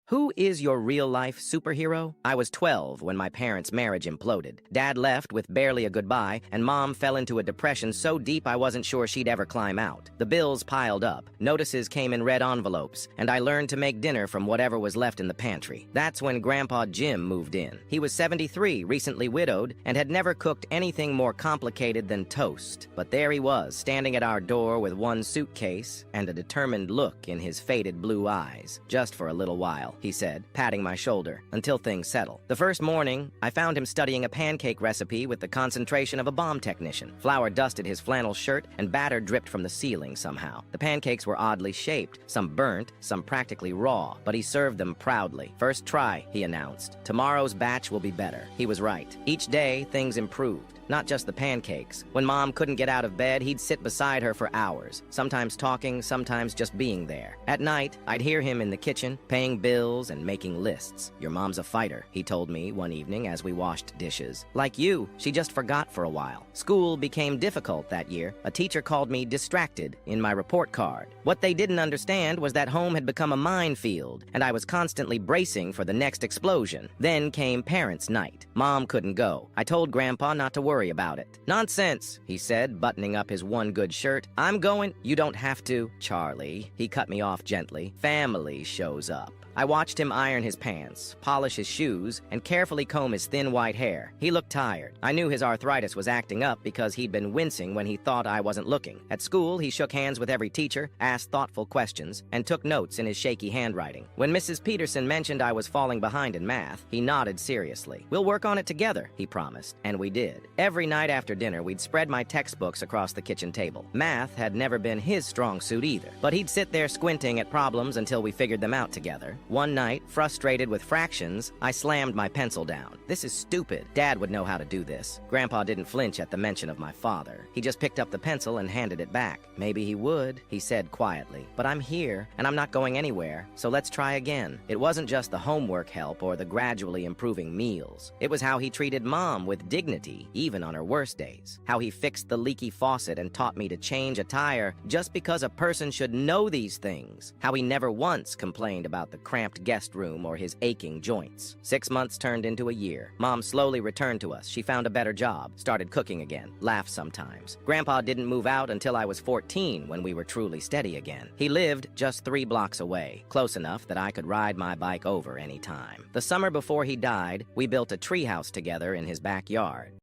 Who is your real-life superhero? I was 12 when my parents' marriage imploded. Dad left with barely a goodbye, and Mom fell into a depression so deep I wasn't sure she'd ever climb out. The bills piled up, notices came in red envelopes, and I learned to make dinner from whatever was left in the pantry. That's when Grandpa Jim moved in. He was 73, recently widowed, and had never cooked anything more complicated than toast. But there he was, standing at our door with one suitcase and a determined look in his faded blue eyes. Just for a little while, he said, patting my shoulder, until things settle. The first morning, I found him studying a pancake recipe with the concentration of a bomb technician. Flour dusted his flannel shirt, and batter dripped from the ceiling somehow. The pancakes were oddly shaped, some burnt, some practically raw, but he served them proudly. "First try," he announced. "Tomorrow's batch will be better." He was right. Each day, things improved. Not just the pancakes. When Mom couldn't get out of bed, he'd sit beside her for hours, sometimes talking, sometimes just being there. At night, I'd hear him in the kitchen, paying bills and making lists. "Your mom's a fighter," he told me one evening as we washed dishes. "Like you, she just forgot for a while." School became difficult that year. A teacher called me distracted in my report card. What they didn't understand was that home had become a minefield, and I was constantly bracing for the next explosion. Then came parents' night. Mom couldn't go. I told Grandpa not to worry about it. "Nonsense," he said, buttoning up his one good shirt. "I'm going. You don't have to." "Charlie," he cut me off gently. "Family shows up." I watched him iron his pants, polish his shoes, and carefully comb his thin white hair. He looked tired. I knew his arthritis was acting up because he'd been wincing when he thought I wasn't looking. At school, he shook hands with every teacher, asked thoughtful questions, and took notes in his shaky handwriting. When Mrs. Peterson mentioned I was falling behind in math, he nodded seriously. "We'll work on it together," he promised, and we did. Every night after dinner, we'd spread my textbooks across the kitchen table. Math had never been his strong suit either, but he'd sit there squinting at problems until we figured them out together. One night, frustrated with fractions, I slammed my pencil down. "This is stupid. Dad would know how to do this." Grandpa didn't flinch at the mention of my father. He just picked up the pencil and handed it back. "Maybe he would," he said quietly. "But I'm here, and I'm not going anywhere, so let's try again." It wasn't just the homework help or the gradually improving meals. It was how he treated Mom with dignity, even on her worst days. How he fixed the leaky faucet and taught me to change a tire just because a person should know these things. How he never once complained about the cramped guest room or his aching joints. 6 months turned into a year. Mom slowly returned to us. She found a better job, started cooking again, laughed sometimes. Grandpa didn't move out until I was 14 when we were truly steady again. He lived just 3 blocks away, close enough that I could ride my bike over any time. The summer before he died, we built a treehouse together in his backyard.